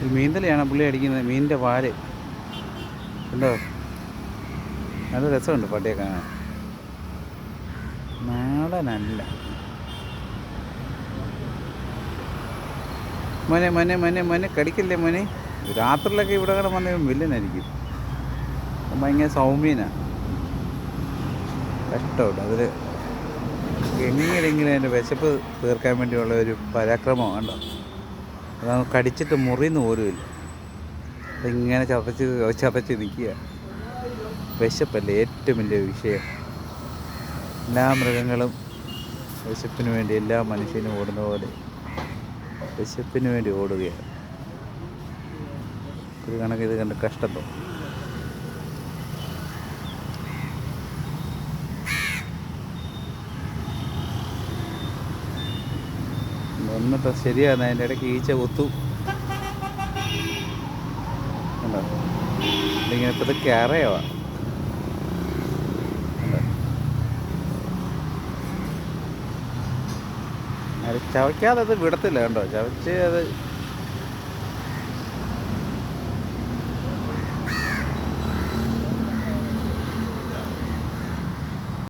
ഒരു മീൻതലയാണ് പുള്ളി അടിക്കുന്നത്. മീനിൻ്റെ വാല് ഉണ്ടോ? നല്ല രസമുണ്ട് പട്ടിയെ കാണാൻ. നാടനല്ല. മോനെ മോനെ മോനെ മോനെ കടിക്കല്ലേ മോനെ. രാത്രിയിലൊക്കെ ഇവിടെ കൂടെ വന്ന വില്ലനായിരിക്കും. ഭയങ്കര സൗമ്യനാണ്. കഷ്ടമുണ്ട് അതിൽ. എങ്ങനെയെങ്കിലും അതിൻ്റെ വിശപ്പ് തീർക്കാൻ വേണ്ടിയുള്ള ഒരു പരാക്രമം കണ്ടോ. അത് കടിച്ചിട്ട് മുറിയുന്ന പോലുമില്ല. അതിങ്ങനെ ചതച്ച് നിൽക്കുക. വിശപ്പല്ലേ ഏറ്റവും വലിയ വിഷയം. എല്ലാ മൃഗങ്ങളും വിശപ്പിന് വേണ്ടി, എല്ലാ മനുഷ്യനും ഓടുന്ന പോലെ വിശപ്പിന് വേണ്ടി ഓടുകയാണ്. ഒരു കണക്ക് ഇത് കണ്ട് കഷ്ടം തോന്നും. ഒന്നിട്ട് ശരിയാണ്. അതിൻ്റെ ഇടയ്ക്ക് ഈച്ച കൊത്തു. ഇതിങ്ങനെ ഇപ്പോഴത്തെ കയറയോ അത് ചവയ്ക്കാതെ അത് വിടത്തില്ല കണ്ടോ. ചവച്ച് അത്